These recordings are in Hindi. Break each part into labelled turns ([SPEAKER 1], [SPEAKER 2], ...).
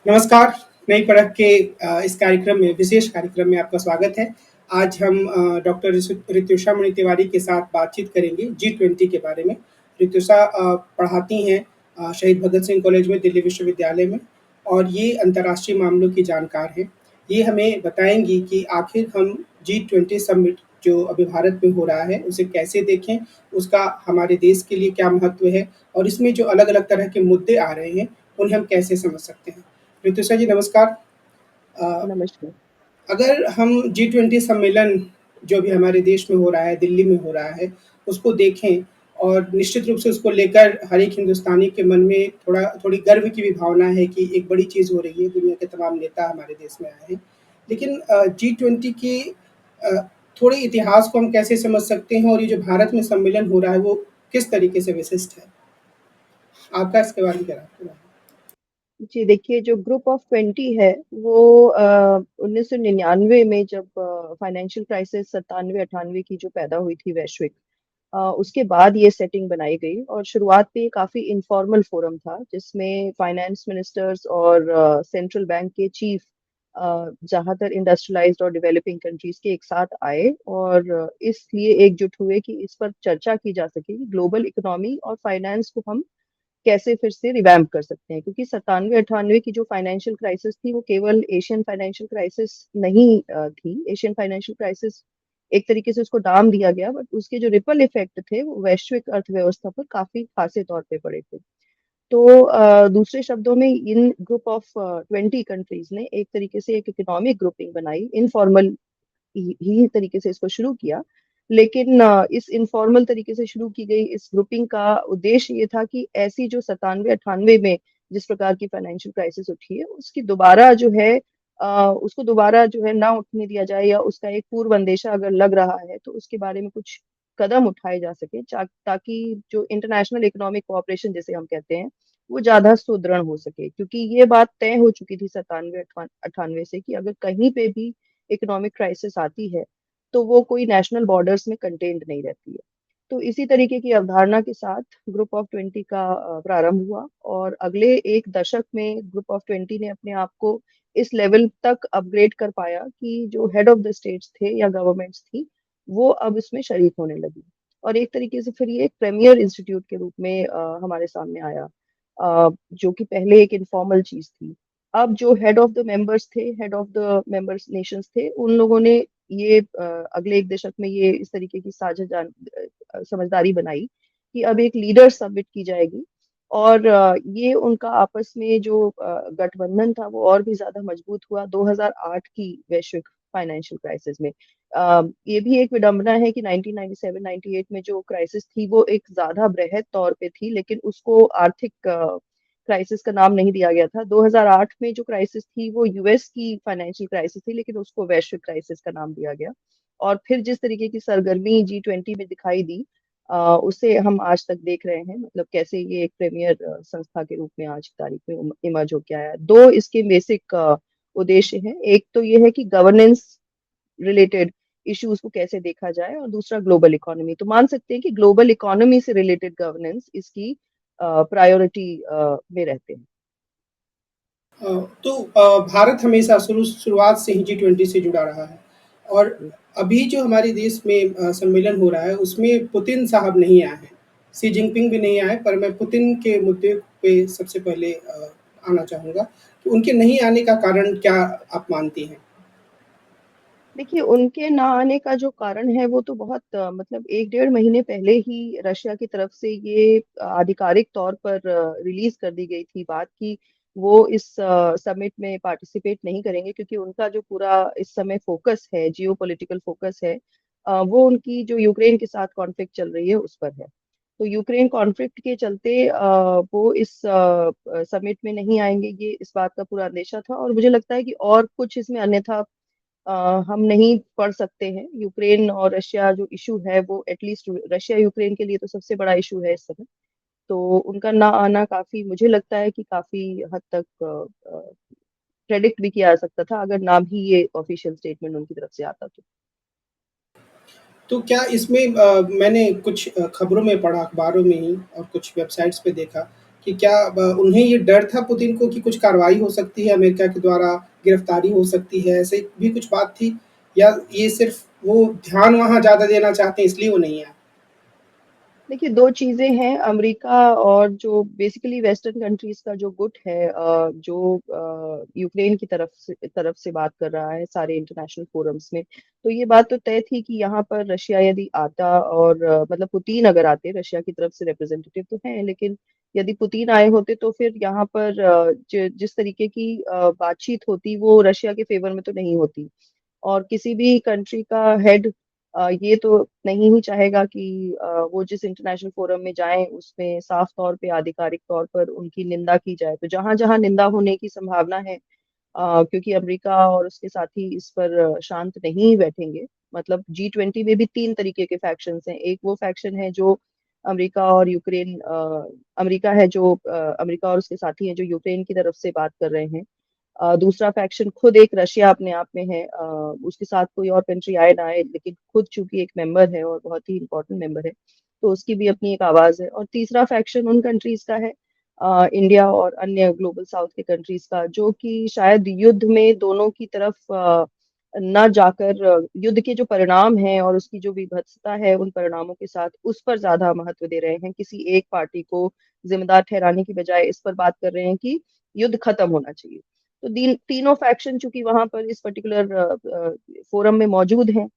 [SPEAKER 1] नमस्कार, नई परख के इस कार्यक्रम में विशेष कार्यक्रम में आपका स्वागत है। आज हम डॉक्टर ऋतुषा मणि तिवारी के साथ बातचीत करेंगे जी20 के बारे में। ऋतुषा पढ़ाती हैं शहीद भगत सिंह कॉलेज में, दिल्ली विश्वविद्यालय में और ये अंतर्राष्ट्रीय मामलों की जानकार हैं। ये हमें बताएँगी कि आखिर हम जी20 समिट जो अभी भारत में हो रहा है, उसे कैसे देखें, उसका हमारे देश के लिए क्या महत्व है और इसमें जो अलग-अलग तरह के मुद्दे आ रहे हैं, उन्हें हम कैसे समझ सकते हैं। ऋतुषा जी नमस्कार। अ,
[SPEAKER 2] नमस्कार।
[SPEAKER 1] अगर हम जी20 सम्मेलन जो अभी हमारे देश में हो रहा है, दिल्ली में हो रहा है, उसको देखें और निश्चित रूप से उसको लेकर हर एक हिंदुस्तानी के मन में थोड़ी गर्व की भी भावना है कि एक बड़ी चीज़ हो रही है, दुनिया के तमाम नेता हमारे देश में आए हैं। लेकिन जी20 के अ, थोड़े इतिहास को हम कैसे समझ सकते हैं और ये जो भारत में सम्मेलन हो रहा है, वो किस तरीके से विशिष्ट है? आपका इसके बारे में क्या राय है?
[SPEAKER 2] जी, देखिए जो ग्रुप ऑफ 20 है वो 1999 में जब फाइनेंशियल क्राइसिस 97-98 की जो पैदा हुई थी वैश्विक उसके बाद ये सेटिंग बनाई गई और शुरुआत में ये काफ़ी इन्फॉर्मल फोरम था जिसमें फाइनेंस मिनिस्टर्स और सेंट्रल बैंक के चीफ ज़्यादातर इंडस्ट्रियलाइज्ड और डेवलपिंग कंट्रीज़ के एक साथ आए और इसलिए एकजुट हुए कि इस पर चर्चा की जा सके कि ग्लोबल इकोनॉमी और फाइनेंस को हम कैसे फिर से रिवैम्प कर सकते हैं क्योंकि 97-98 की जो फाइनेंशियल क्राइसिस थी वो केवल एशियन फाइनेंशियल क्राइसिस नहीं थी। एशियन फाइनेंशियल क्राइसिस एक तरीके से उसको नाम दिया गया बट उसके जो रिपल इफेक्ट थे वो वैश्विक अर्थव्यवस्था पर काफ़ी खासे तौर पे पड़े थे। तो दूसरे शब्दों में इन ग्रुप ऑफ 20 कंट्रीज़ ने एक तरीके से एक इकोनॉमिक ग्रुपिंग बनाई, इनफॉर्मल ही तरीके से इसको शुरू किया। लेकिन इस इनफॉर्मल तरीके से शुरू की गई इस ग्रुपिंग का उद्देश्य ये था कि ऐसी जो 97-98 में जिस प्रकार की फाइनेंशियल क्राइसिस उठी है, उसकी दोबारा जो है उसको दोबारा जो है ना उठने दिया जाए या उसका एक पूर्व अंदेशा अगर लग रहा है, तो उसके बारे में कुछ कदम उठाए जा सके ताकि जो इंटरनेशनल इकोनॉमिक कोऑपरेशन जिसे हम कहते हैं, वो ज़्यादा सुदृढ़ हो सके। क्योंकि ये बात तय हो चुकी थी 97-98 से कि अगर कहीं पे भी इकोनॉमिक क्राइसिस आती है, तो वो कोई नेशनल बॉर्डर्स में कंटेन्ड नहीं रहती है। तो इसी तरीके की अवधारणा के साथ ग्रुप ऑफ 20 का प्रारंभ हुआ और अगले 1 दशक में ग्रुप ऑफ 20 ने अपने आप को इस लेवल तक अपग्रेड कर पाया कि जो हेड ऑफ द स्टेट्स थे या गवर्नमेंट्स थी, वो अब इसमें शरीक होने लगी। और एक तरीके से फिर ये एक प्रीमियर इंस्टीट्यूट के रूप में हमारे सामने आया जो कि पहले एक इन्फॉर्मल चीज़ थी। अब जो हेड ऑफ द मेंबर्स थे, head of the members Nations थे, उन लोगों ने ये अगले 1 दशक में ये इस तरीके की समझदारी बनाई कि अब एक लीडर सबमिट की जाएगी और ये उनका आपस में जो गठबंधन था वो और भी ज़्यादा मजबूत हुआ 2008 की वैश्विक फाइनेंशियल क्राइसिस में। ये भी एक विडंबना है कि 1997-98 में जो क्राइसिस थी वो एक ज़्यादा बृहद तौर पे थी लेकिन उसको आर्थिक क्राइसिस का नाम नहीं दिया गया था। 2008 में जो क्राइसिस थी वो यूएस की फाइनेंशियल क्राइसिस थी लेकिन उसको वैश्विक क्राइसिस का नाम दिया गया। और फिर जिस तरीके की सरगर्मी जी20 में दिखाई दी उसे हम आज तक देख रहे हैं मतलब कैसे ये एक प्रीमियर संस्था के रूप में आज की तारीख में इमर्ज होके आया है। 2 इसके बेसिक उद्देश्य हैं। एक तो ये है कि गवर्नेंस रिलेटेड इश्यूज को कैसे देखा जाए और दूसरा ग्लोबल इकोनॉमी। तो मान सकते हैं कि ग्लोबल इकोनॉमी से रिलेटेड गवर्नेंस इसकी प्रायोरिटी में रहते हैं।
[SPEAKER 1] तो भारत हमेशा शुरुआत से ही जी20 से जुड़ा रहा है और अभी जो हमारे देश में सम्मेलन हो रहा है उसमें पुतिन साहब नहीं आए हैं, शी जिनपिंग भी नहीं आए पर मैं पुतिन के मुद्दे पे सबसे पहले आना चाहूँगा कि उनके नहीं आने का कारण क्या आप मानती हैं?
[SPEAKER 2] देखिए, उनके ना आने का जो कारण है वो तो बहुत मतलब 1 डेढ़ महीने पहले ही रशिया की तरफ से ये आधिकारिक तौर पर रिलीज़ कर दी गई थी बात कि वो इस समिट में पार्टिसिपेट नहीं करेंगे क्योंकि उनका जो पूरा इस समय फ़ोकस है, जियोपॉलिटिकल फ़ोकस है वो उनकी जो यूक्रेन के साथ कॉन्फ्लिक्ट चल रही है उस पर है। तो यूक्रेन कॉन्फ्लिक्ट के चलते वो इस समिट में नहीं आएँगे ये इस बात का पूरा अंदेशा था और मुझे लगता है कि और कुछ इसमें अन्यथा अ, हम नहीं पढ़ सकते हैं। यूक्रेन और रशिया जो इश्यू है वो एटलीस्ट रशिया यूक्रेन के लिए तो सबसे बड़ा इश्यू है इस समय। तो उनका ना आना काफ़ी मुझे लगता है कि काफ़ी हद तक प्रेडिक्ट भी किया जा सकता था अगर ना भी ये ऑफिशियल स्टेटमेंट उनकी तरफ से आता तो।
[SPEAKER 1] तो क्या इसमें मैंने कुछ खबरों में पढ़ा, अखबारों में ही और कुछ वेबसाइट्स पे देखा कि क्या उन्हें ये डर था पुतिन को कि कुछ कार्रवाई हो सकती है अमेरिका के द्वारा, गिरफ्तारी हो सकती है, ऐसे भी कुछ बात थी? या ये सिर्फ़ वो ध्यान वहाँ ज़्यादा देना चाहते हैं इसलिए वो नहीं आए?
[SPEAKER 2] देखिए 2 चीज़ें हैं, अमेरिका और जो बेसिकली वेस्टर्न कंट्रीज़ का जो गुट है, जो यूक्रेन की तरफ से बात कर रहा है सारे इंटरनेशनल फोरम्स में। तो ये बात तो तय थी कि यहाँ पर रशिया यदि आता और मतलब पुतिन अगर आते, रशिया की तरफ से रिप्रेजेंटेटिव तो हैं, लेकिन यदि पुतिन आए होते तो फिर यहाँ पर जिस तरीके की बातचीत होती वो रशिया के फेवर में तो नहीं होती। और किसी भी कंट्री का हेड ये तो नहीं ही चाहेगा कि वो जिस इंटरनेशनल फोरम में जाएं उसमें साफ तौर पे आधिकारिक तौर पर उनकी निंदा की जाए। तो जहां जहां निंदा होने की संभावना है, क्योंकि अमेरिका और उसके साथी इस पर शांत नहीं बैठेंगे। मतलब G20 में भी 3 तरीके के फैक्शंस हैं। एक वो फैक्शन है जो अमेरिका और यूक्रेन अमेरिका है जो अमेरिका और उसके साथी हैं जो यूक्रेन की तरफ से बात कर रहे हैं। दूसरा फैक्शन खुद एक रशिया अपने आप में है, उसके साथ कोई और कंट्री आए ना आए, लेकिन खुद चूंकि एक मेंबर है और बहुत ही इंपॉर्टेंट मेंबर है, तो उसकी भी अपनी एक आवाज है। और तीसरा फैक्शन उन कंट्रीज का है, इंडिया और अन्य ग्लोबल साउथ के कंट्रीज का, जो कि शायद युद्ध में दोनों की तरफ न जाकर युद्ध के जो परिणाम हैं और उसकी जो विभत्सता है उन परिणामों के साथ उस पर ज्यादा महत्व दे रहे हैं। किसी एक पार्टी को जिम्मेदार ठहराने की बजाय इस पर बात कर रहे हैं कि युद्ध खत्म होना चाहिए। तो तीनों फैक्शन चूंकि वहां पर इस पर्टिकुलर फोरम में मौजूद हैं,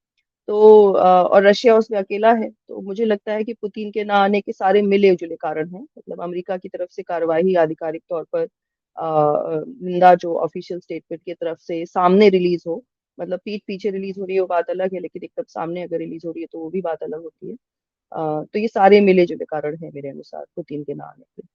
[SPEAKER 2] तो और रशिया उसमें अकेला है, तो मुझे लगता है कि पुतिन के ना आने के सारे मिले जुले कारण हैं। मतलब अमेरिका की तरफ से कार्रवाई आधिकारिक तौर पर निंदा जो ऑफिशियल स्टेटमेंट की तरफ से सामने रिलीज हो, मतलब पीठ पीछे रिलीज हो रही है वो बात अलग है, लेकिन एकदम सामने अगर रिलीज हो रही है तो वो भी बात अलग होती है। तो ये सारे मिले जुले कारण हैं मेरे अनुसार पुतिन के ना आने के।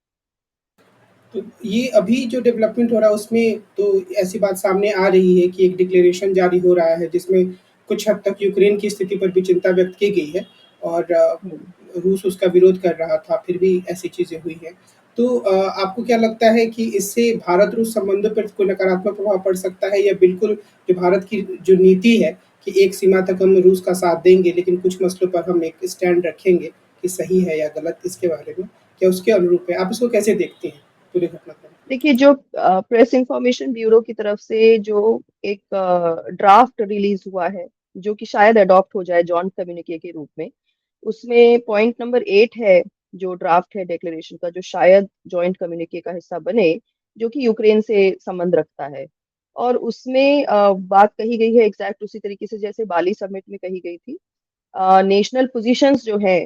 [SPEAKER 1] तो ये अभी जो डेवलपमेंट हो रहा है उसमें तो ऐसी बात सामने आ रही है कि एक डिक्लेरेशन जारी हो रहा है जिसमें कुछ हद तक यूक्रेन की स्थिति पर भी चिंता व्यक्त की गई है और
[SPEAKER 2] हम्म।
[SPEAKER 1] रूस उसका विरोध कर रहा था, फिर भी ऐसी चीज़ें हुई हैं। तो आपको क्या लगता है कि इससे भारत-रूस संबंधों पर कोई नकारात्मक प्रभाव पड़ सकता है या बिल्कुल जो भारत की जो नीति है कि एक सीमा तक हम रूस का साथ देंगे लेकिन कुछ मसलों पर हम एक स्टैंड रखेंगे कि सही है या गलत इसके बारे में, क्या उसके अनुरूप है? आप इसको कैसे देखते हैं? पूरे घटनाक्रम।
[SPEAKER 2] देखिए जो प्रेस इंफॉर्मेशन ब्यूरो की तरफ से जो एक ड्राफ्ट रिलीज हुआ है, जो कि शायद अडॉप्ट हो जाए जॉइंट कम्युनिके के रूप में, उसमें पॉइंट नंबर 8 है, जो ड्राफ्ट है डिक्लेरेशन का, जो शायद जॉइंट कम्युनिके का हिस्सा बने, जो कि यूक्रेन से संबंध रखता है। और उसमें बात कही गई है एग्जैक्ट उसी तरीके से जैसे बाली समिट में कही गई थी। नेशनल पोजीशंस जो है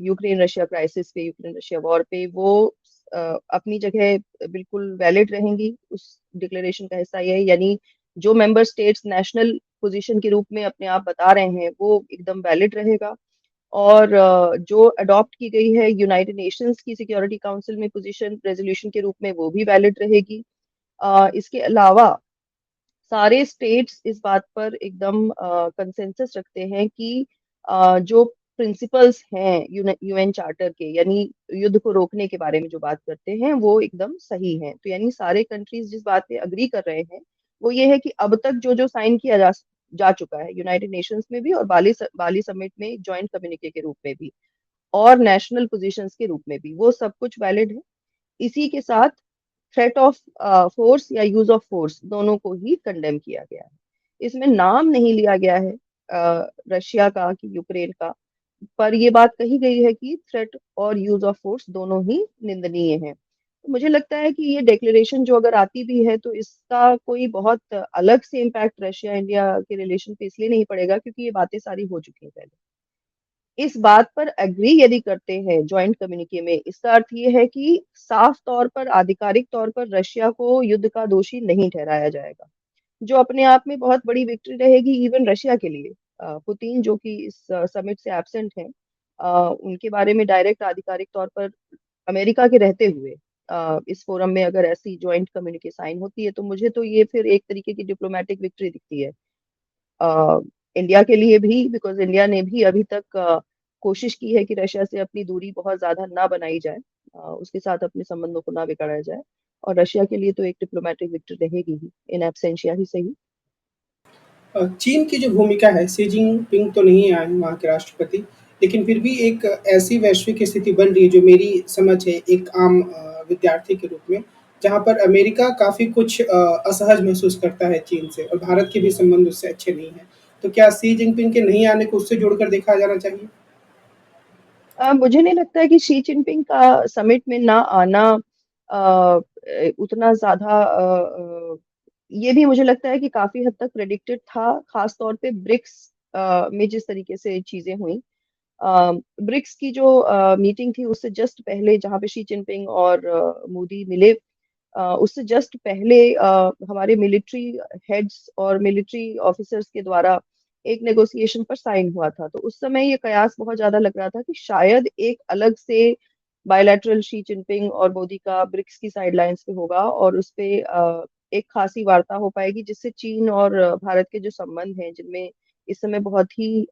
[SPEAKER 2] यूक्रेन रशिया क्राइसिस पे, यूक्रेन रशिया वॉर पे, वो अपनी जगह बिल्कुल वैलिड रहेंगी। उस डिक्लेरेशन का हिस्सा ये है, यानी जो मेंबर स्टेट्स नेशनल पोजीशन के रूप में अपने आप बता रहे हैं वो एकदम वैलिड रहेगा। और जो अडॉप्ट की गई है यूनाइटेड नेशंस की सिक्योरिटी काउंसिल में पोजीशन रेजोल्यूशन के रूप में, वो भी वैलिड रहेगी। इसके अलावा सारे स्टेट्स इस बात पर एकदम कंसेंसस रखते हैं कि जो प्रिंसिपल्स हैं यूएन चार्टर के, यानी युद्ध को रोकने के बारे में जो बात करते हैं वो एकदम सही हैं। तो यानी सारे कंट्रीज जिस बात पे अग्री कर रहे हैं वो ये है कि अब तक जो जो साइन किया जा चुका है यूनाइटेड नेशंस में भी और बाली समिट में जॉइंट कम्युनिके के रूप में भी और नेशनल पोजीशंस के रूप में भी, वो सब कुछ वैलिड है। इसी के साथ थ्रेट ऑफ फोर्स या यूज ऑफ फोर्स दोनों को ही कंडेम किया गया है। इसमें नाम नहीं लिया गया है रशिया का कि यूक्रेन का, पर ये बात कही गई है कि थ्रेट और यूज ऑफ फोर्स दोनों ही निंदनीय हैं। तो मुझे लगता है कि ये डिक्लेरेशन जो अगर आती भी है तो इसका कोई बहुत अलग से इम्पैक्ट रशिया इंडिया के रिलेशन पे इसलिए नहीं पड़ेगा क्योंकि ये बातें सारी हो चुकी हैं पहले। इस बात पर एग्री यदि करते हैं जॉइंट कम्युनिके में, इसका अर्थ ये है कि साफ तौर पर आधिकारिक तौर पर रशिया को युद्ध का दोषी नहीं ठहराया जाएगा, जो अपने आप में बहुत बड़ी विक्ट्री रहेगी इवन रशिया के लिए। पुतिन जो कि इस समिट से एब्सेंट हैं, उनके बारे में डायरेक्ट आधिकारिक तौर पर अमेरिका के रहते हुए इस फोरम में अगर ऐसी जॉइंट कम्युनिके साइन होती है तो मुझे तो ये फिर एक तरीके की डिप्लोमेटिक विक्ट्री दिखती है इंडिया के लिए भी, बिकॉज इंडिया ने भी अभी तक कोशिश की है कि रशिया से अपनी दूरी बहुत ज्यादा ना बनाई जाए, उसके साथ अपने संबंधों को ना बिगाड़ा जाए। और रशिया के लिए तो एक डिप्लोमेटिक विक्ट्री रहेगी ही, इन एब्सेंशिया ही सही।
[SPEAKER 1] चीन की जो भूमिका है, शी जिनपिंग तो नहीं आए हैं वहाँ के राष्ट्रपति, लेकिन फिर भी एक ऐसी वैश्विक स्थिति बन रही है जो मेरी समझ है एक आम विद्यार्थी के रूप में, जहाँ पर अमेरिका काफ़ी कुछ असहज महसूस करता है चीन से और भारत के भी संबंध उससे अच्छे नहीं हैं। तो क्या शी जिनपिंग के नहीं आने को उससे जोड़कर देखा जाना चाहिए?
[SPEAKER 2] मुझे नहीं लगता है कि शी जिनपिंग का समिट में ना आना उतना ज़्यादा ये भी मुझे लगता है कि काफ़ी हद तक प्रेडिक्टेड था, ख़ास तौर पे ब्रिक्स में जिस तरीके से चीज़ें हुईं। ब्रिक्स की जो मीटिंग थी उससे जस्ट पहले जहाँ पे शी जिनपिंग और मोदी मिले, उससे जस्ट पहले हमारे मिलिट्री हेड्स और मिलिट्री ऑफिसर्स के द्वारा एक नेगोशिएशन पर साइन हुआ था। तो उस समय ये कयास बहुत ज़्यादा लग रहा था कि शायद एक अलग से बायलैटरल शी जिनपिंग और मोदी का ब्रिक्स की साइडलाइंस पे होगा और उसपे एक खासी वार्ता हो पाएगी जिससे चीन और भारत के जो संबंध हैं, जिनमें इस समय बहुत ही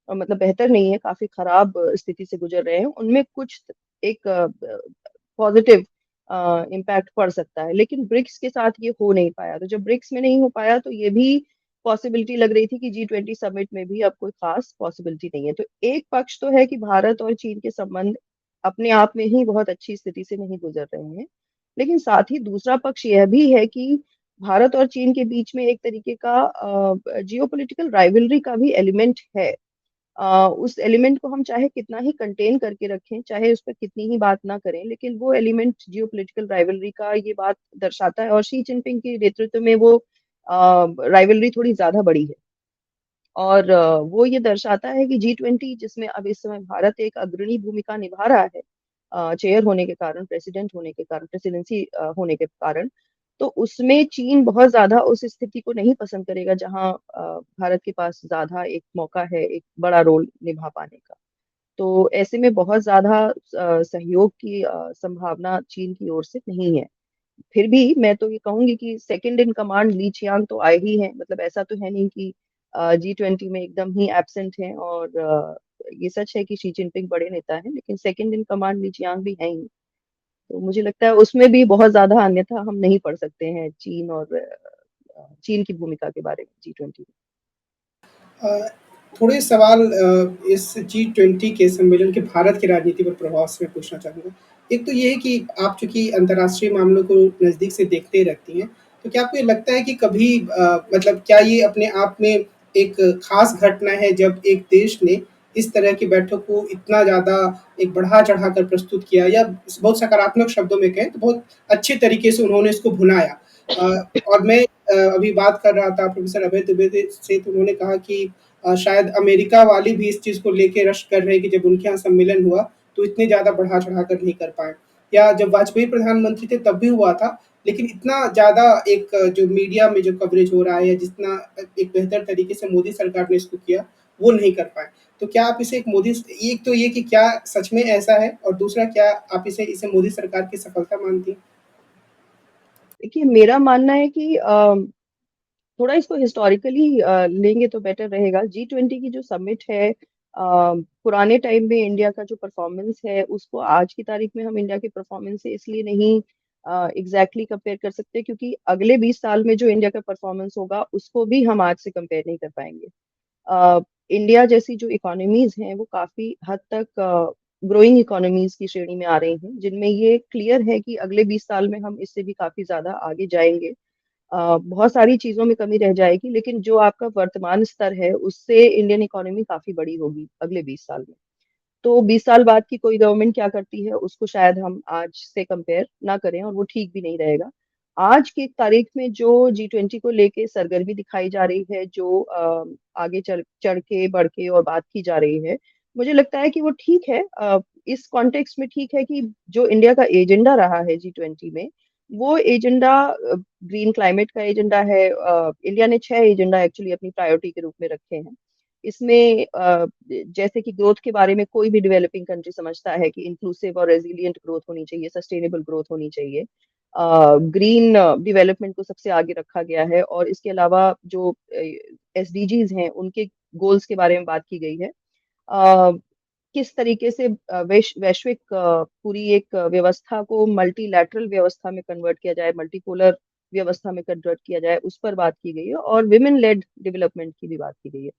[SPEAKER 2] मतलब बेहतर नहीं है, काफ़ी खराब स्थिति से गुज़र रहे हैं, उनमें कुछ एक पॉज़िटिव इम्पैक्ट पड़ सकता है। लेकिन ब्रिक्स के साथ ये हो नहीं पाया, तो जब ब्रिक्स में नहीं हो पाया तो ये भी पॉसिबिलिटी लग रही थी कि जी20 समिट में भी अब कोई ख़ास पॉसिबिलिटी नहीं है। तो एक पक्ष तो है कि भारत और चीन के संबंध अपने आप में ही बहुत अच्छी स्थिति से नहीं गुज़र रहे हैं। लेकिन साथ ही दूसरा पक्ष यह भी है कि भारत और चीन के बीच में एक तरीके का जियोपॉलिटिकल राइवलरी का भी एलिमेंट है। उस एलिमेंट को हम चाहे कितना ही कंटेन करके रखें, चाहे उस पर कितनी ही बात ना करें, लेकिन वो एलिमेंट जियोपॉलिटिकल राइवलरी का ये बात दर्शाता है और शी जिनपिंग के नेतृत्व में वो राइवलरी थोड़ी ज़्यादा बड़ी है। और वो ये दर्शाता है कि जी20 जिसमें अब इस समय भारत एक अग्रणी भूमिका निभा रहा है, चेयर होने के कारण, प्रेसिडेंट होने के कारण, प्रेसिडेंसी होने के कारण, तो उसमें चीन बहुत ज़्यादा उस स्थिति को नहीं पसंद करेगा जहाँ भारत के पास ज़्यादा एक मौका है, एक बड़ा रोल निभा पाने का। तो ऐसे में बहुत ज़्यादा सहयोग की संभावना चीन की ओर से नहीं है। फिर भी मैं तो ये कहूँगी कि सेकंड इन कमांड ली छियांग तो आए ही हैं, मतलब ऐसा तो है नहीं कि जी20 में एकदम ही एब्सेंट हैं और ये सच है कि शी जिनपिंग बड़े नेता हैं, लेकिन सेकंड इन कमांड ली छियांग भी हैं ही। तो मुझे लगता है उसमें भी बहुत ज़्यादा अन्यथा हम नहीं पढ़ सकते हैं चीन और चीन की भूमिका के बारे में जी20 में।
[SPEAKER 1] अ, थोड़े सवाल इस जी20 के सम्मेलन के भारत की राजनीति पर प्रभाव से मैं पूछना चाहूँगा। एक तो ये है कि आप चूँकि अंतर्राष्ट्रीय मामलों को नज़दीक से देखते रहती हैं, तो क्या आपको ये लगता है कि कभी मतलब क्या ये अपने आप में एक ख़ास घटना है जब एक देश ने इस तरह की बैठक को इतना ज़्यादा एक बढ़ा-चढ़ा कर प्रस्तुत किया या बहुत सकारात्मक शब्दों में कहें तो बहुत अच्छे तरीके से उन्होंने इसको भुनाया। और मैं अभी बात कर रहा था प्रोफ़ेसर अभय दुबे से तो उन्होंने कहा कि शायद अमेरिका वाले भी इस चीज़ को लेके रश्क कर रहे हैं कि जब उनके यहाँ सम्मेलन हुआ, तो इतने ज़्यादा बढ़ा-चढ़ा कर नहीं कर पाए। या जब वाजपेयी प्रधानमंत्री थे तब भी हुआ था, लेकिन इतना ज़्यादा एक जो मीडिया में जो कवरेज हो रहा है या जितना एक बेहतर तरीके से मोदी सरकार ने इसको किया, वो नहीं कर पाए। तो क्या आप इसे एक मोदी एक तो ये कि क्या सच में ऐसा है? और दूसरा क्या आप इसे इसे मोदी सरकार की सफलता मानती हैं?
[SPEAKER 2] देखिए, मेरा मानना है कि थोड़ा इसको हिस्टोरिकली लेंगे तो बेटर रहेगा। जी20 की जो समिट है, पुराने टाइम में इंडिया का जो परफॉर्मेंस है, उसको आज की तारीख में हम इंडिया के परफॉर्मेंस से इसलिए नहीं एग्जैक्टली कंपेयर कर सकते क्योंकि अगले 20 साल में जो इंडिया का परफॉर्मेंस होगा, उसको भी हम आज से कंपेयर नहीं कर पाएंगे। अ, इंडिया जैसी जो इकोनॉमीज हैं, वो काफी हद तक ग्रोइंग इकोनॉमीज की श्रेणी में आ रही हैं, जिनमें ये क्लियर है कि अगले 20 साल में हम इससे भी काफी ज्यादा आगे जाएंगे। बहुत सारी चीज़ों में कमी रह जाएगी, लेकिन जो आपका वर्तमान स्तर है, उससे इंडियन इकोनॉमी काफ़ी बड़ी होगी अगले 20 साल में। तो 20 साल बाद की कोई गवर्नमेंट क्या करती है, उसको शायद हम आज से कंपेयर ना करें और वो ठीक भी नहीं रहेगा। आज की तारीख में जो जी20 को लेके सरगर्मी दिखाई जा रही है, जो आगे चल चढ़ के, बढ़ के और बात की जा रही है, मुझे लगता है कि वो ठीक है। इस कॉन्टेक्स्ट में ठीक है कि जो इंडिया का एजेंडा रहा है जी20 में, वो एजेंडा ग्रीन क्लाइमेट का एजेंडा है। इंडिया ने 6 एजेंडा एक्चुअली अपनी प्रायोरिटी के रूप में रखे हैं। इसमें जैसे कि ग्रोथ के बारे में कोई भी डेवलपिंग कंट्री समझता है कि इंक्लूसिव और रेजिलिएंट ग्रोथ होनी चाहिए, सस्टेनेबल ग्रोथ होनी चाहिए। ग्रीन डेवलपमेंट को सबसे आगे रखा गया है और इसके अलावा जो एसडीजीज हैं, उनके गोल्स के बारे में बात की गई है। अ, किस तरीके से वैश्विक पूरी एक व्यवस्था को मल्टीलैटरल व्यवस्था में कन्वर्ट किया जाए, मल्टीपोलर व्यवस्था में कन्वर्ट किया जाए, उस पर बात की गई है और विमेन लेड डेवलपमेंट की भी बात की गई है।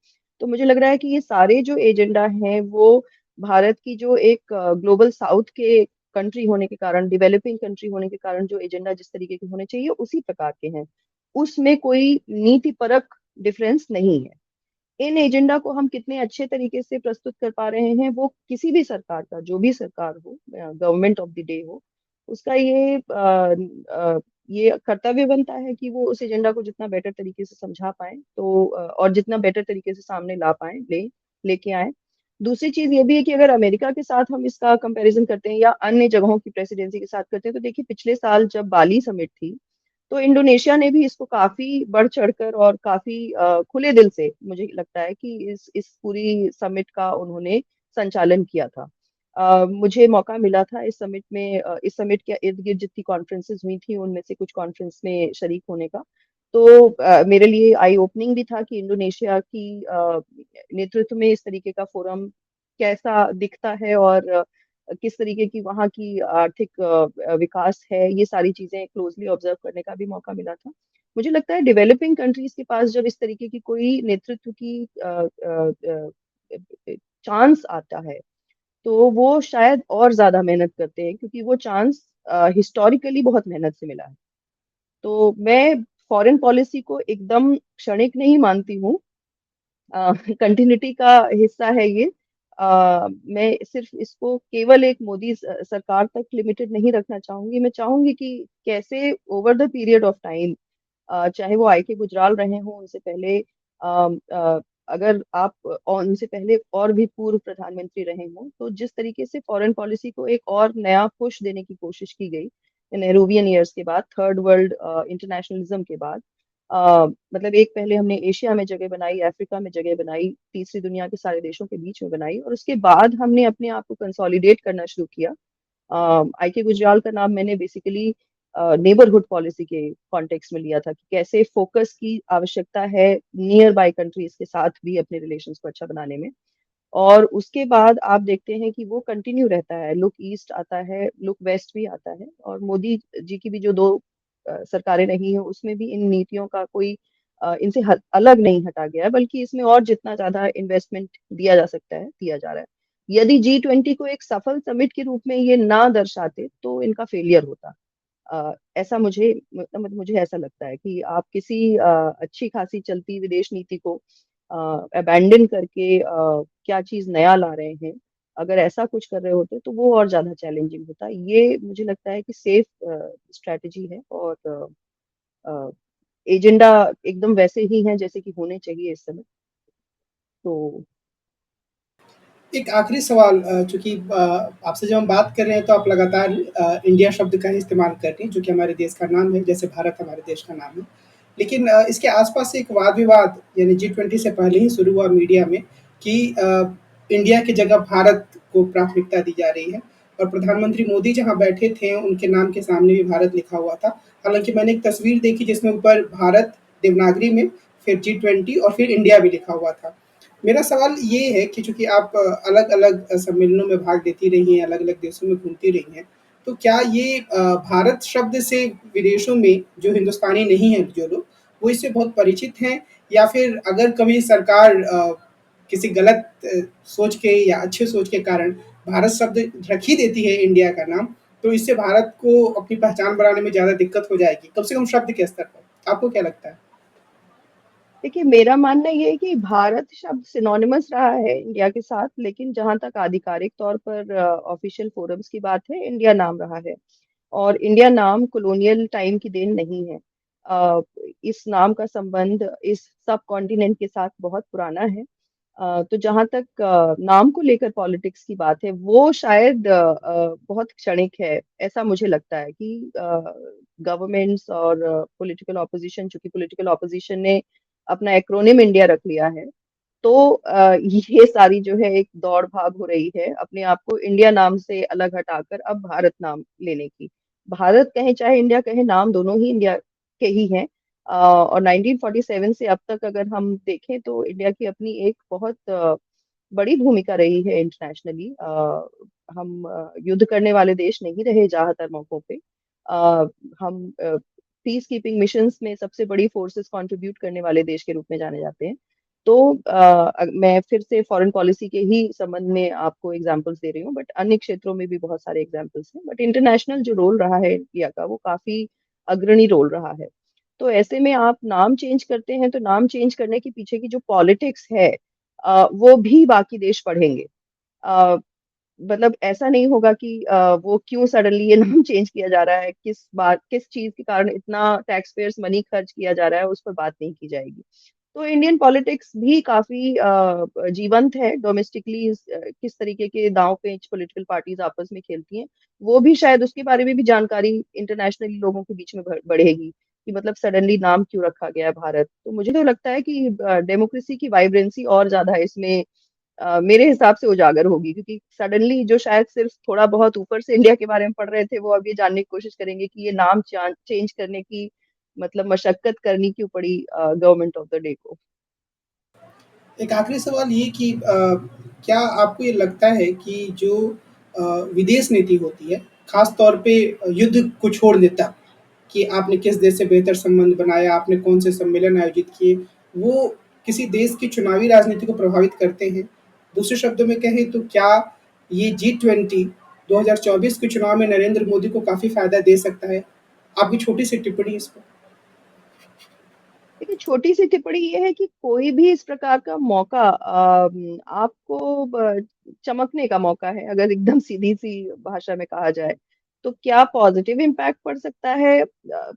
[SPEAKER 2] तो मुझे लग रहा है कि ये सारे जो एजेंडा हैं वो भारत की जो एक ग्लोबल साउथ के कंट्री होने के कारण, डेवलपिंग कंट्री होने के कारण जो एजेंडा जिस तरीके के होने चाहिए उसी प्रकार के हैं। उसमें कोई नीति परक डिफरेंस नहीं है। इन एजेंडा को हम कितने अच्छे तरीके से प्रस्तुत कर पा रहे हैं, वो किसी भी सरकार का, जो भी सरकार हो, गवर्नमेंट ऑफ द डे हो, उसका ये कर्तव्य बनता है कि वो उस एजेंडा को जितना बेटर तरीके से समझा पाए, तो और जितना बेटर तरीके से सामने ला पाए, लेके आए। दूसरी चीज ये भी है कि अगर अमेरिका के साथ हम इसका कंपैरिजन करते हैं या अन्य जगहों की प्रेसिडेंसी के साथ करते हैं, तो देखिए पिछले साल जब बाली समिट थी, तो इंडोनेशिया ने भी इसको काफी बढ़ चढ़कर और काफी खुले दिल से, मुझे लगता है कि इस पूरी समिट का उन्होंने संचालन किया था। मुझे मौका मिला था इस समिट के इर्द गिर्द जितनी कॉन्फ्रेंसेस हुई थी उनमें से कुछ कॉन्फ्रेंस में शरीक होने का। तो मेरे लिए आई ओपनिंग भी था कि इंडोनेशिया की नेतृत्व में इस तरीके का फोरम कैसा दिखता है, और किस तरीके की वहाँ की आर्थिक विकास है, ये सारी चीजें क्लोजली ऑब्जर्व करने का भी मौका मिला था। मुझे लगता है डेवलपिंग कंट्रीज के पास जब इस तरीके की कोई नेतृत्व की चांस आता है, तो वो शायद और ज्यादा मेहनत करते हैं, क्योंकि वो चांस हिस्टोरिकली बहुत मेहनत से मिला है। तो मैं फॉरेन पॉलिसी को एकदम क्षणिक नहीं मानती हूँ, कंटिन्यूटी का हिस्सा है ये। मैं सिर्फ इसको केवल एक मोदी सरकार तक लिमिटेड नहीं रखना चाहूंगी। मैं चाहूंगी कि कैसे over the period of time, चाहे वो आई के गुजराल रहे हों, उनसे पहले अगर आप और उनसे पहले और भी पूर्व प्रधानमंत्री रहे हों, तो जिस तरीके से फॉरेन पॉलिसी को एक और नया पुश देने की कोशिश की गई नेहरूवियन ईयर्स के बाद, थर्ड वर्ल्ड इंटरनेशनलिज्म के बाद, मतलब एक पहले हमने एशिया में जगह बनाई, अफ्रीका में जगह बनाई, तीसरी दुनिया के सारे देशों के बीच में बनाई, और उसके बाद हमने अपने आप को कंसोलिडेट करना शुरू किया। आई के गुजराल का नाम मैंने बेसिकली नेबरहुड पॉलिसी के कॉन्टेक्स्ट में लिया था, कि कैसे फोकस की आवश्यकता है नियर बाय कंट्रीज के साथ भी अपने रिलेशंस को अच्छा बनाने में। और उसके बाद आप देखते हैं कि वो कंटिन्यू रहता है, लुक ईस्ट आता है, लुक वेस्ट भी आता है, और मोदी जी की भी जो दो सरकारें रही हैं उसमें भी इन नीतियों का कोई इनसे अलग नहीं हटा गया है, बल्कि इसमें और जितना ज्यादा इन्वेस्टमेंट दिया जा सकता है दिया जा रहा है। यदि G20 को एक सफल समिट के रूप में ये ना दर्शाते, तो इनका फेलियर होता। ऐसा मुझे ऐसा लगता है कि आप किसी अच्छी खासी चलती विदेश नीति को अबैंडन करके क्या चीज नया ला रहे हैं, अगर ऐसा कुछ कर रहे होते तो वो और ज्यादा चैलेंजिंग होता। ये मुझे लगता है कि सेफ स्ट्रेटजी है, और एजेंडा एकदम वैसे ही हैं जैसे कि होने चाहिए इस समय। तो
[SPEAKER 1] एक आखिरी सवाल, चूँकि आपसे जब हम बात कर रहे हैं तो आप लगातार इंडिया शब्द का ही इस्तेमाल कर रही हैं, जो कि हमारे देश का नाम है, जैसे भारत हमारे देश का नाम है। लेकिन इसके आस-पास एक वाद-विवाद यानी G20 से पहले ही शुरू हुआ मीडिया में कि इंडिया की जगह भारत को प्राथमिकता दी जा रही है, और प्रधानमंत्री मोदी जहाँ बैठे थे, उनके नाम के सामने भी भारत लिखा हुआ था। हालाँकि मैंने एक तस्वीर देखी जिसमें ऊपर भारत देवनागरी में, फिर G20 और फिर इंडिया भी लिखा हुआ था। मेरा सवाल ये है कि चूँकि आप अलग-अलग सम्मेलनों में भाग लेती रही हैं, अलग-अलग देशों में घूमती रही हैं, तो क्या ये भारत शब्द से विदेशों में जो हिंदुस्तानी नहीं हैं जो लोग, वो इससे बहुत परिचित हैं, या फिर अगर कभी सरकार किसी गलत सोच के या अच्छे सोच के कारण भारत शब्द रख ही देती है इंडिया का नाम, तो इससे भारत को अपनी पहचान बनाने में ज़्यादा दिक्कत हो जाएगी, कम से कम शब्द के स्तर पर। आपको क्या लगता है?
[SPEAKER 2] देखिए, मेरा मानना ये है कि भारत शब्द सिनोनिमस रहा है इंडिया के साथ, लेकिन जहां तक आधिकारिक तौर पर ऑफिशियल फोरम्स की बात है, इंडिया नाम रहा है। और इंडिया नाम कॉलोनियल टाइम की देन नहीं है। अ, इस नाम का संबंध इस सब कॉन्टिनेंट के साथ बहुत पुराना है। तो जहां तक नाम को लेकर पॉलिटिक्स की बात है, वो शायद बहुत क्षणिक है, ऐसा मुझे लगता है कि गवर्नमेंट्स और पॉलिटिकल ऑपोजिशन, चूंकि पॉलिटिकल ऑपोजिशन ने अपना एक्रोनिम इंडिया रख लिया है, तो ये सारी जो है एक दौड़ भाग हो रही है अपने आप को इंडिया नाम से अलग हटाकर अब भारत नाम लेने की। भारत कहें चाहे इंडिया कहें, नाम दोनों ही इंडिया के ही हैं। और 1947 से अब तक अगर हम देखें, तो इंडिया की अपनी एक बहुत बड़ी भूमिका रही है इंटरनेशनली। हम युद्ध करने वाले देश नहीं रहे ज्यादातर मौकों पे। अ, हम पीस कीपिंग मिशंस में सबसे बड़ी फोर्सेस कंट्रीब्यूट करने वाले देश के रूप में जाने जाते हैं। तो मैं फिर से फॉरेन पॉलिसी के ही संबंध में आपको एग्जांपल्स दे रही हूँ, बट अन्य क्षेत्रों में भी बहुत सारे एग्जांपल्स हैं। बट इंटरनेशनल जो रोल रहा है इंडिया का, वो काफ़ी अग्रणी रोल रहा है। तो ऐसे में आप नाम चेंज करते हैं, तो नाम चेंज करने के पीछे की जो पॉलिटिक्स है वो भी बाकी देश पढ़ेंगे। अ, मतलब ऐसा नहीं होगा कि वो क्यों सडनली ये नाम चेंज किया जा रहा है, किस चीज़ के कारण इतना टैक्स पेयर्स मनी खर्च किया जा रहा है, उस पर बात नहीं की जाएगी। तो इंडियन पॉलिटिक्स भी काफ़ी जीवंत है डोमेस्टिकली, किस तरीके के दाँव-पेच पॉलिटिकल पार्टीज़ आपस में खेलती हैं, वो भी शायद उसके बारे में भी जानकारी इंटरनेशनली लोगों के बीच में बढ़ेगी, कि मतलब सडनली नाम क्यों रखा गया है भारत। तो मुझे तो लगता है कि डेमोक्रेसी की वाइब्रेंसी और ज़्यादा इसमें मेरे हिसाब से उजागर होगी, क्योंकि सडनली जो शायद सिर्फ थोड़ा बहुत ऊपर से इंडिया के बारे में पढ़ रहे थे, वो अब ये जानने की कोशिश करेंगे कि ये नाम चेंज करने की मतलब मशक्कत करनी क्यों पड़ी गवर्नमेंट ऑफ द डे को।
[SPEAKER 1] एक आखिरी सवाल ये कि क्या आपको ये लगता है कि जो अ, विदेश नीति होती है, ख़ास तौर पे युद्ध को छोड़ने तक, कि आपने किस देश से बेहतर संबंध बनाया, आपने कौन से सम्मेलन आयोजित किए, वो किसी देश की चुनावी राजनीति को प्रभावित करते हैं? दूसरे शब्दों में कहें तो क्या ये जी-20 2024 के चुनाव में नरेंद्र मोदी को काफ़ी फ़ायदा दे सकता है? आपकी छोटी-सी टिप्पणी इस पर।
[SPEAKER 2] देखिए, छोटी-सी टिप्पणी ये है कि कोई भी इस प्रकार का मौका आपको चमकने का मौका है, अगर एकदम सीधी-सी भाषा में कहा जाए। तो क्या पॉज़िटिव इम्पैक्ट पड़ सकता है?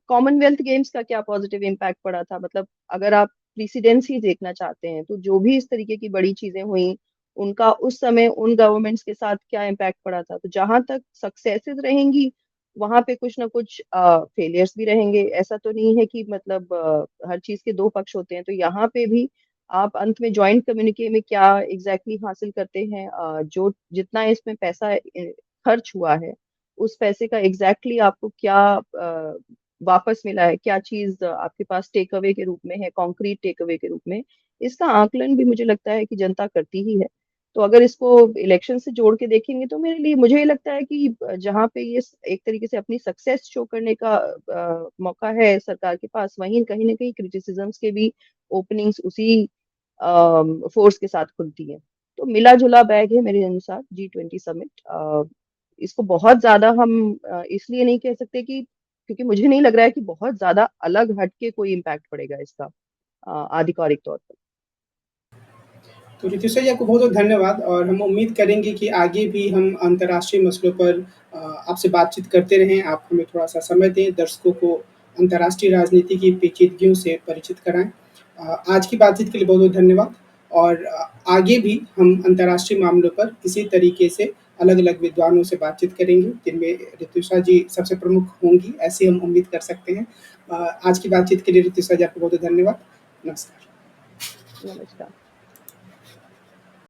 [SPEAKER 2] कॉमनवेल्थ गेम्स का क्या पॉज़िटिव इम्पैक्ट पड़ा था? मतलब अगर आप प्रेसिडेंस ही देखना चाहते हैं, तो जो भी इस तरीके की बड़ी चीज़ें हुई, उनका उस समय उन गवर्नमेंट्स के साथ क्या इम्पैक्ट पड़ा था? तो जहाँ तक सक्सेसेज़ रहेंगी, वहाँ पे कुछ ना कुछ फेलियर्स भी रहेंगे। ऐसा तो नहीं है कि मतलब हर चीज़ के 2 पक्ष होते हैं, तो यहाँ पे भी आप अंत में जॉइंट कम्युनिके में क्या एग्ज़ैक्टली हासिल करते हैं, जो जितना इसमें पैसा खर्च हुआ है, उस पैसे का एग्ज़ैक्टली आपको क्या वापस मिला है, क्या चीज़ आपके पास टेक अवे के रूप में है, कॉन्क्रीट टेक अवे के रूप में, इसका आकलन भी मुझे लगता है कि जनता करती ही है। तो अगर इसको इलेक्शन से जोड़ के देखेंगे, तो मेरे लिए मुझे ये लगता है कि जहाँ पे ये एक तरीके से अपनी सक्सेस शो करने का मौका है सरकार के पास, वहीं कहीं न कहीं क्रिटिसिज़्म्स के भी ओपनिंग्स उसी फ़ोर्स के साथ खुलती है। तो मिला-जुला बैग है मेरे अनुसार जी20 समिट। इसको बहुत ज़्यादा हम इसलिए नहीं कह सकते कि क्योंकि मुझे नहीं लग रहा है कि बहुत ज़्यादा अलग हट के कोई इम्पैक्ट पड़ेगा इसका आधिकारिक तौर पर।
[SPEAKER 1] तो ऋतुषा जी आपको बहुत-बहुत धन्यवाद और हम उम्मीद करेंगे कि आगे भी हम अंतर्राष्ट्रीय मसलों पर आपसे बातचीत करते रहें। आप हमें थोड़ा-सा समय दें, दर्शकों को अंतर्राष्ट्रीय राजनीति की पेचीदगियों से परिचित कराएँ। आज की बातचीत के लिए बहुत-बहुत धन्यवाद और आगे भी हम अंतर्राष्ट्रीय मामलों पर इसी तरीके से अलग-अलग विद्वानों से बातचीत करेंगे, जिनमें ऋतुषा जी सबसे प्रमुख होंगी, ऐसी हम उम्मीद कर सकते हैं। आज की बातचीत के लिए ऋतुषा जी आपको बहुत-बहुत धन्यवाद। नमस्कार।
[SPEAKER 2] नमस्कार।